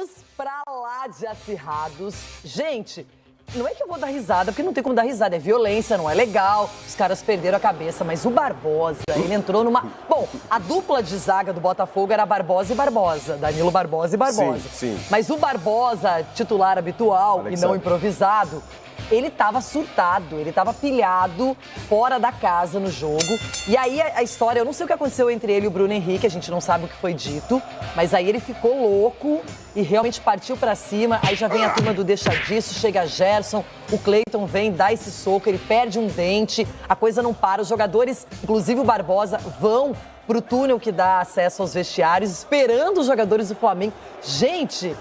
Jogos pra lá de acirrados. Gente, não é que eu vou dar risada, porque não tem como dar risada. É violência, não é legal. Os caras perderam a cabeça. Mas o Barbosa, ele entrou numa... Bom, a dupla de zaga do Botafogo era Barbosa e Barbosa. Danilo Barbosa e Barbosa. Sim. Mas o Barbosa, titular habitual e não improvisado, ele tava surtado, ele tava pilhado, fora da casa no jogo. E aí a história, eu não sei o que aconteceu entre ele e o Bruno Henrique, a gente não sabe o que foi dito, mas aí ele ficou louco e realmente partiu pra cima. Aí já vem a turma do deixa disso, chega Gerson, o Cleiton vem, dá esse soco, ele perde um dente, a coisa não para. Os jogadores, inclusive o Barbosa, vão pro túnel que dá acesso aos vestiários, esperando os jogadores do Flamengo. Gente,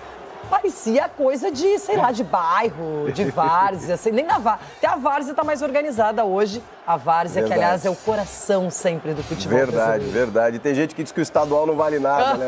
parecia coisa de, sei lá, de bairro, de várzea, assim, nem na várzea. Até a várzea tá mais organizada hoje. A várzea, que aliás é o coração sempre do futebol brasileiro. Verdade. Tem gente que diz que o estadual não vale nada, né?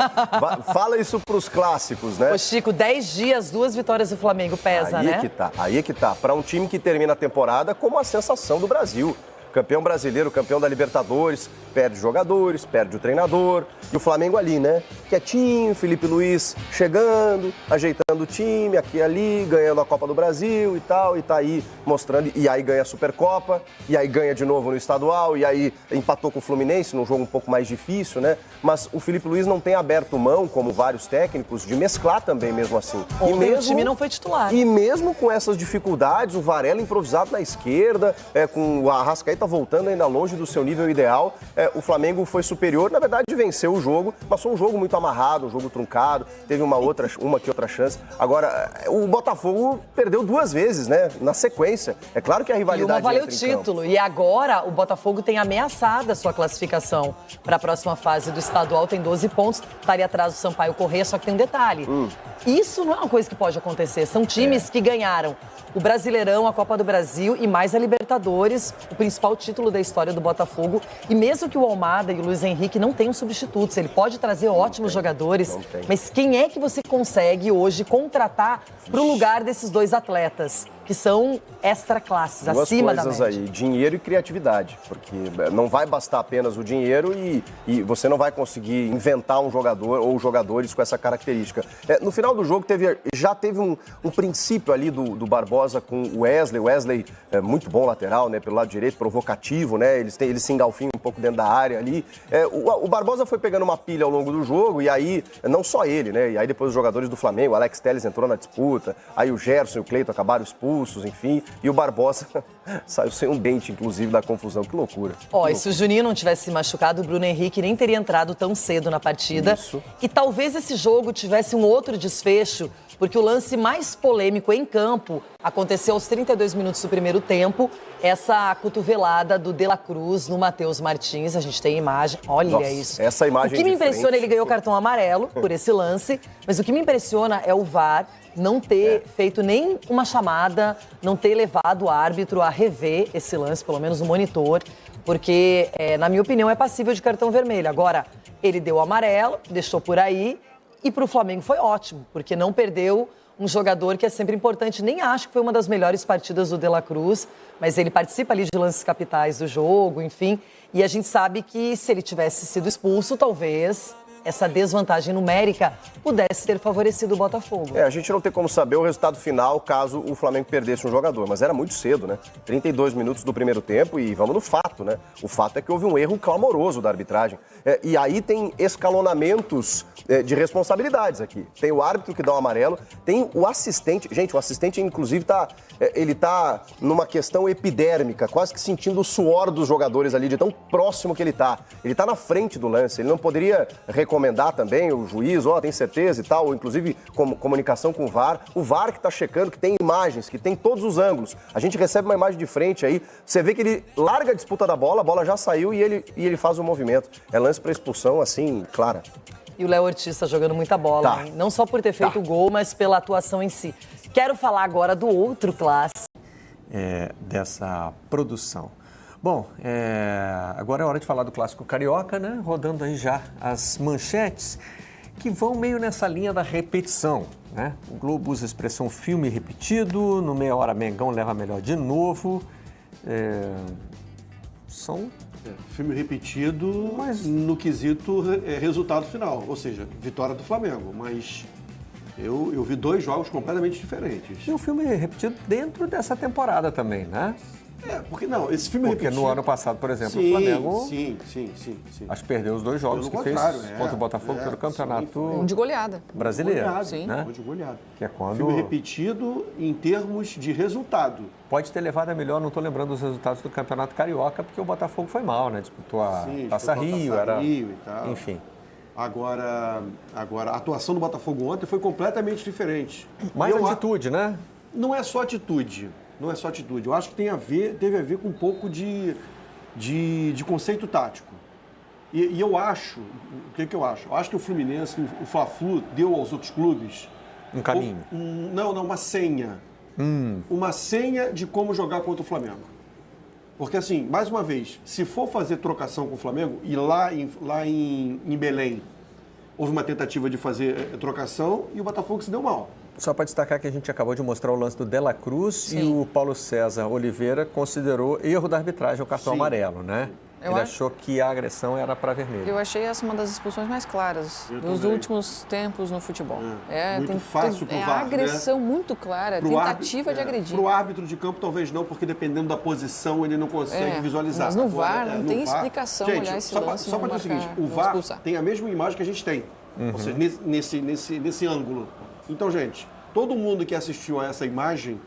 Fala isso pros clássicos, né? Ô Chico, 10 dias, 2 vitórias do Flamengo, pesa, aí né? Aí é que tá. Pra um time que termina a temporada como a sensação do Brasil. Campeão brasileiro, campeão da Libertadores, perde jogadores, perde o treinador. E o Flamengo ali, né? Quietinho, Felipe Luiz chegando, ajeitando o time, aqui e ali, ganhando a Copa do Brasil e tal. E tá aí mostrando, e aí ganha a Supercopa, e aí ganha de novo no estadual, e aí empatou com o Fluminense, num jogo um pouco mais difícil, né? Mas o Felipe Luiz não tem aberto mão, como vários técnicos, de mesclar também mesmo assim. Ontem o time não foi titular. E mesmo com essas dificuldades, o Varela improvisado na esquerda, com o Arrascaeta voltando ainda longe do seu nível ideal, o Flamengo foi superior, na verdade venceu o jogo, mas foi um jogo muito amarrado, um jogo truncado, teve uma que outra chance. Agora, o Botafogo perdeu 2 vezes, né, na sequência. É claro que a rivalidade E uma valeu o entra em campo. título. E agora o Botafogo tem ameaçado a sua classificação para a próxima fase do estadual, tem 12 pontos, estaria atrás do Sampaio Corrêa, só que tem um detalhe. Isso não é uma coisa que pode acontecer. São times que ganharam o Brasileirão, a Copa do Brasil e mais a Libertadores, o principal título da história do Botafogo. E mesmo que o Almada e o Luiz Henrique não tenham substitutos, ele pode trazer ótimos jogadores, mas quem é que você consegue hoje contratar para o lugar desses 2 atletas, que são extra classes, acima da média? 2 coisas aí, dinheiro e criatividade, porque não vai bastar apenas o dinheiro e você não vai conseguir inventar um jogador ou jogadores com essa característica. No final do jogo já teve um princípio ali do Barbosa com o Wesley é muito bom lateral, né, pelo lado direito, provocativo, né, eles se engalfinham um pouco dentro da área ali. O Barbosa foi pegando uma pilha ao longo do jogo e aí, não só ele, né, e aí depois os jogadores do Flamengo, o Alex Telles entrou na disputa, aí o Gerson e o Cleiton acabaram expulsos, enfim, e o Barbosa saiu sem um dente, inclusive, da confusão. Que loucura. E se o Juninho não tivesse se machucado, o Bruno Henrique nem teria entrado tão cedo na partida. Isso. E talvez esse jogo tivesse um outro desfecho, porque o lance mais polêmico em campo aconteceu aos 32 minutos do primeiro tempo. Essa cotovelada do De La Cruz no Matheus Martins. A gente tem imagem. Olha isso. Essa imagem. O que me impressiona, ele ganhou cartão amarelo por esse lance, mas o que me impressiona é o VAR não ter feito nem uma chamada, não ter levado o árbitro a rever esse lance, pelo menos o monitor, porque, na minha opinião, é passível de cartão vermelho. Agora, ele deu o amarelo, deixou por aí, e para o Flamengo foi ótimo, porque não perdeu um jogador que é sempre importante. Nem acho que foi uma das melhores partidas do De La Cruz, mas ele participa ali de lances capitais do jogo, enfim. E a gente sabe que se ele tivesse sido expulso, talvez essa desvantagem numérica pudesse ter favorecido o Botafogo. A gente não tem como saber o resultado final caso o Flamengo perdesse um jogador, mas era muito cedo, né? 32 minutos do primeiro tempo e vamos no fato, né? O fato é que houve um erro clamoroso da arbitragem. E aí tem escalonamentos de responsabilidades aqui. Tem o árbitro que dá o amarelo, tem o assistente. Gente, o assistente, inclusive, ele tá numa questão epidérmica, quase que sentindo o suor dos jogadores ali, de tão próximo que ele tá. Ele tá na frente do lance, ele não poderia recomendar também o juiz, tem certeza e tal, ou inclusive comunicação com o VAR que tá checando, que tem imagens, que tem todos os ângulos. A gente recebe uma imagem de frente aí, você vê que ele larga a disputa da bola, a bola já saiu e ele faz o movimento. É lance para expulsão, assim, clara. E o Léo Ortiz tá jogando muita bola, hein? Não só por ter feito o gol, mas pela atuação em si. Quero falar agora do outro clássico. Dessa produção. Bom, agora é hora de falar do clássico carioca, né? Rodando aí já as manchetes que vão meio nessa linha da repetição, né? O Globo usa a expressão filme repetido, no meia hora Mengão leva melhor de novo. Filme repetido, mas no quesito resultado final, ou seja, vitória do Flamengo, mas Eu vi 2 jogos completamente diferentes. E um filme repetido dentro dessa temporada também, né? Porque não, esse filme Porque repetido... no ano passado, por exemplo, Sim, o Flamengo sim. acho que perdeu os 2 jogos Pelo que fez contrário, contra o Botafogo pelo sim, campeonato foi. De goleada. brasileiro. Goleado, Sim. Né? Foi de goleado. Que é quando Filme repetido em termos de resultado. pode ter levado a melhor, não estou lembrando os resultados do Campeonato Carioca, porque o Botafogo foi mal, né? Disputou a Sim, Taça disputou a Rio, Taça era... Rio e tal. Enfim. Agora, a atuação do Botafogo ontem foi completamente diferente. Mais Eu a- atitude, né? Não é só atitude. Não é só atitude. Eu acho que teve a ver com um pouco de conceito tático. E eu acho, o que eu acho? Eu acho que o Fluminense, o Fla-Flu, deu aos outros clubes... Um caminho. Uma senha. Uma senha de como jogar contra o Flamengo. Porque, assim, mais uma vez, se for fazer trocação com o Flamengo, e lá em Belém houve uma tentativa de fazer trocação e o Botafogo se deu mal. Só para destacar que a gente acabou de mostrar o lance do Dela Cruz Sim. e o Paulo César Oliveira considerou erro da arbitragem o cartão Sim. amarelo, né? Eu Ele acho- achou que a agressão era para vermelho. Eu achei essa uma das expulsões mais claras Eu dos também. últimos tempos no futebol. Muito fácil pro É VAR, a agressão muito clara, tentativa de agredir. Para o árbitro de campo, talvez não, porque dependendo da posição, ele não consegue visualizar. Mas no Agora, VAR não no tem VAR, explicação gente, olhar esse só pra- lance e Só não para dizer o seguinte, marcar, o não VAR expulsar. tem a mesma imagem que a gente tem. Ou seja, nesse ângulo. Então, gente, todo mundo que assistiu a essa imagem,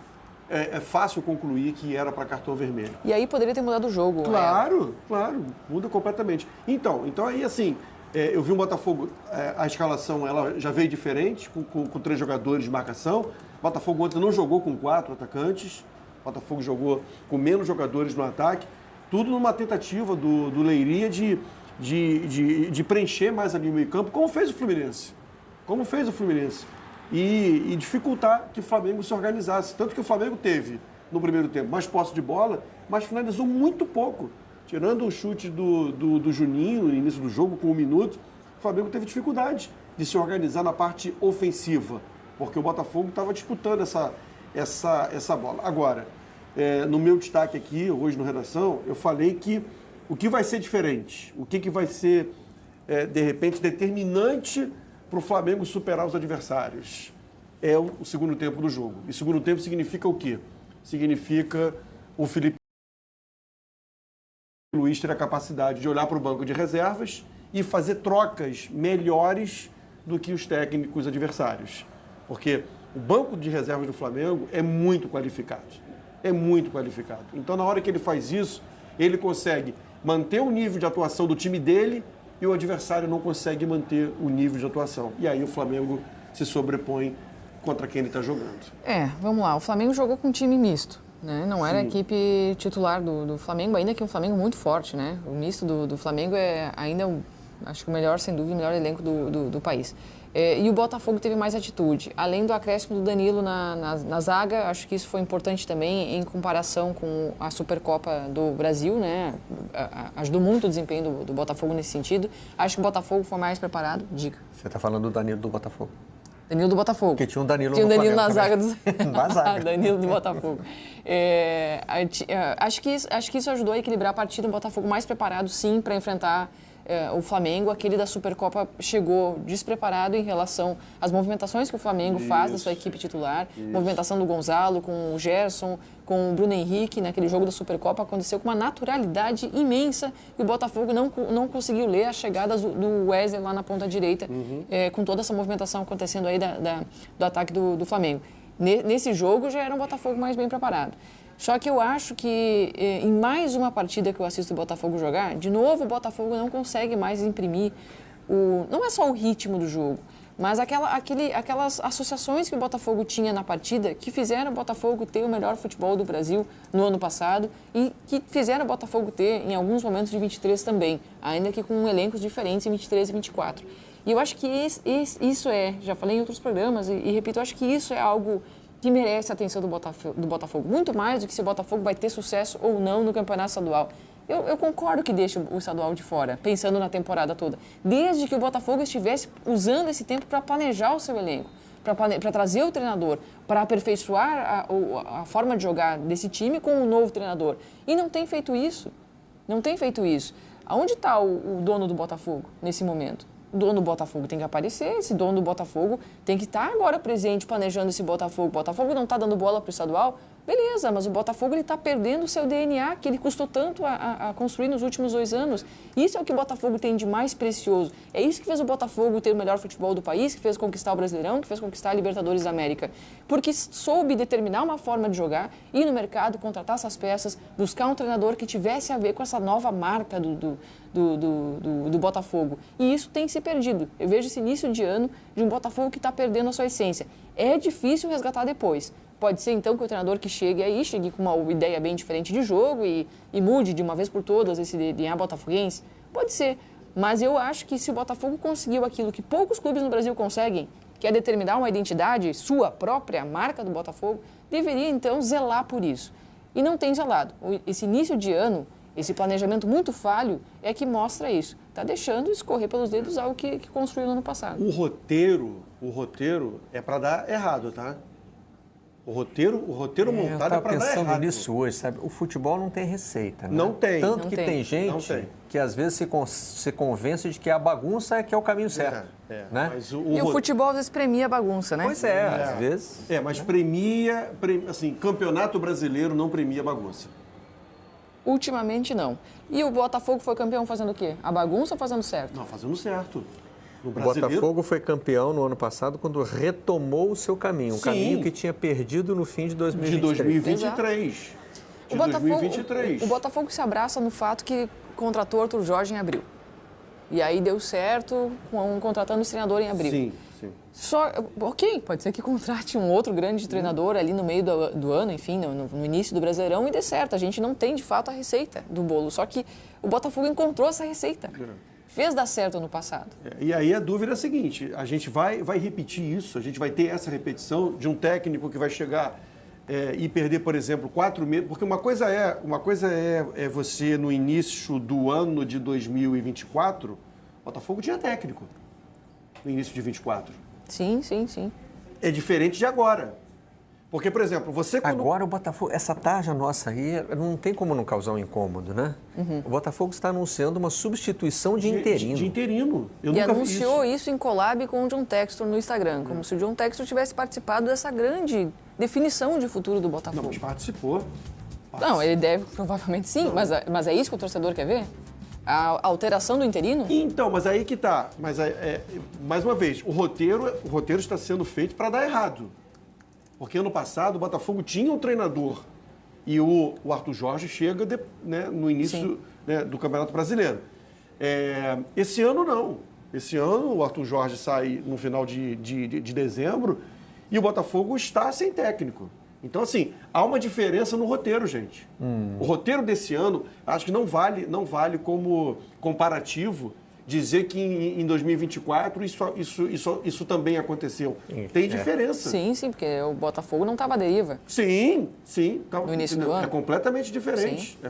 é fácil concluir que era para cartão vermelho. E aí poderia ter mudado o jogo. Claro, muda completamente. Então aí assim, eu vi o Botafogo, a escalação ela já veio diferente, com 3 jogadores de marcação. O Botafogo ontem não jogou com 4 atacantes, o Botafogo jogou com menos jogadores no ataque, tudo numa tentativa do Leiria de preencher mais ali o meio campo, como fez o Fluminense. E dificultar que o Flamengo se organizasse. Tanto que o Flamengo teve, no primeiro tempo, mais posse de bola, mas finalizou muito pouco. Tirando o chute do Juninho no início do jogo, com 1 minuto, o Flamengo teve dificuldade de se organizar na parte ofensiva, porque o Botafogo estava disputando essa bola. Agora, no meu destaque aqui, hoje no Redação, eu falei que o que vai ser diferente, o que vai ser, de repente, determinante para o Flamengo superar os adversários é o segundo tempo do jogo. E segundo tempo significa o quê? Significa o Felipe Luiz ter a capacidade de olhar para o banco de reservas e fazer trocas melhores do que os técnicos adversários. Porque o banco de reservas do Flamengo é muito qualificado. Então, na hora que ele faz isso, ele consegue manter o nível de atuação do time dele e o adversário não consegue manter o nível de atuação. E aí o Flamengo se sobrepõe contra quem ele está jogando. Vamos lá. O Flamengo jogou com um time misto, né? Não era a equipe titular do Flamengo, ainda que um Flamengo muito forte, né? O misto do Flamengo é ainda, acho que o melhor, sem dúvida, o melhor elenco do país. E o Botafogo teve mais atitude. Além do acréscimo do Danilo na zaga, acho que isso foi importante também em comparação com a Supercopa do Brasil, né? Ajudou muito o desempenho do Botafogo nesse sentido. Acho que o Botafogo foi mais preparado. Diga. Você está falando do Danilo do Botafogo. Danilo do Botafogo. Porque tinha um Danilo Tinha um no Danilo Flamengo na zaga também. Na zaga. Danilo do Botafogo. Acho que isso ajudou a equilibrar a partida. O Botafogo mais preparado, sim, para enfrentar o Flamengo. Aquele da Supercopa chegou despreparado em relação às movimentações que o Flamengo faz da sua equipe titular. Movimentação do Gonzalo com o Gerson, com o Bruno Henrique. Naquele jogo da Supercopa aconteceu com uma naturalidade imensa e o Botafogo não conseguiu ler as chegadas do Wesley lá na ponta direita, com toda essa movimentação acontecendo aí do ataque do Flamengo. Nesse jogo já era um Botafogo mais bem preparado. Só que eu acho que em mais uma partida que eu assisto o Botafogo jogar, de novo o Botafogo não consegue mais imprimir não é só o ritmo do jogo, mas aquelas associações que o Botafogo tinha na partida que fizeram o Botafogo ter o melhor futebol do Brasil no ano passado e que fizeram o Botafogo ter em alguns momentos de 23 também, ainda que com elencos diferentes em 23 e 24. E eu acho que isso já falei em outros programas e repito, eu acho que isso é algo que merece a atenção do Botafogo, muito mais do que se o Botafogo vai ter sucesso ou não no campeonato estadual. Eu concordo que deixe o estadual de fora, pensando na temporada toda, desde que o Botafogo estivesse usando esse tempo para planejar o seu elenco, para trazer o treinador, para aperfeiçoar a forma de jogar desse time com um novo treinador. E não tem feito isso. Aonde está o dono do Botafogo nesse momento? O dono do Botafogo tem que aparecer, esse dono do Botafogo tem que estar agora presente, planejando esse Botafogo. O Botafogo não está dando bola para o estadual, beleza, mas o Botafogo está perdendo o seu DNA, que ele custou tanto a construir nos últimos 2 anos. Isso é o que o Botafogo tem de mais precioso. É isso que fez o Botafogo ter o melhor futebol do país, que fez conquistar o Brasileirão, que fez conquistar a Libertadores da América. Porque soube determinar uma forma de jogar, ir no mercado, contratar essas peças, buscar um treinador que tivesse a ver com essa nova marca do Botafogo. E isso tem se perdido. Eu vejo esse início de ano de um Botafogo que está perdendo a sua essência. É difícil resgatar depois. Pode ser, então, que o treinador que chegue aí, chegue com uma ideia bem diferente de jogo e mude de uma vez por todas esse DNA botafoguense. Pode ser. Mas eu acho que se o Botafogo conseguiu aquilo que poucos clubes no Brasil conseguem, que é determinar uma identidade, sua própria marca do Botafogo, deveria, então, zelar por isso. E não tem zelado. Esse início de ano, esse planejamento muito falho, é que mostra isso. Está deixando escorrer pelos dedos algo que construiu no ano passado. O roteiro é para dar errado, tá? O roteiro montado é para dar errado. Eu estava pensando nisso hoje, sabe? O futebol não tem receita, né? Não tem. Tanto Não que tem. tem gente que às vezes se convence de que a bagunça é que é o caminho certo. Né? Mas E o futebol às vezes premia a bagunça, né? Pois é, às vezes. Mas assim, campeonato brasileiro não premia bagunça. Ultimamente não. E o Botafogo foi campeão fazendo o quê? A bagunça ou fazendo certo? Não, fazendo certo. No O brasileiro, Botafogo foi campeão no ano passado quando retomou o seu caminho, um Sim. caminho que tinha perdido no fim de 2023. de 2023. De 2023. O Botafogo se abraça no fato que contratou Arthur Jorge em abril. E aí deu certo contratando esse treinador em abril. Sim. Ok, pode ser que contrate um outro grande treinador ali no meio do ano, enfim, no início do Brasileirão e dê certo. A gente não tem, de fato, a receita do bolo. Só que o Botafogo encontrou essa receita. Fez dar certo no passado. E aí a dúvida é a seguinte, a gente vai repetir isso, a gente vai ter essa repetição de um técnico que vai chegar e perder, por exemplo, 4 meses, porque uma coisa é você, no início do ano de 2024, o Botafogo tinha técnico no início de 24. Sim. É diferente de agora. Porque, por exemplo, você quando... Agora o Botafogo, essa tarja nossa aí, não tem como não causar um incômodo, né? O Botafogo está anunciando uma substituição de interino. De interino. Eu E nunca vi anunciou isso em collab com o John Textor no Instagram, como se o John Textor tivesse participado dessa grande definição de futuro do Botafogo. Não, mas participou. Não, ele deve, provavelmente sim, mas é isso que o torcedor quer ver? A alteração do interino? Então, mas aí que tá. Mas, mais uma vez, o roteiro está sendo feito para dar errado. Porque ano passado o Botafogo tinha um treinador e o Arthur Jorge chega no início do Campeonato Brasileiro. Esse ano não. Esse ano o Arthur Jorge sai no final de dezembro e o Botafogo está sem técnico. Então, assim, há uma diferença no roteiro, gente. O roteiro desse ano, acho que não vale como comparativo dizer que em 2024 isso também aconteceu. Tem diferença. Sim, porque o Botafogo não estava à deriva. Sim. No início do ano? É completamente diferente. Sim.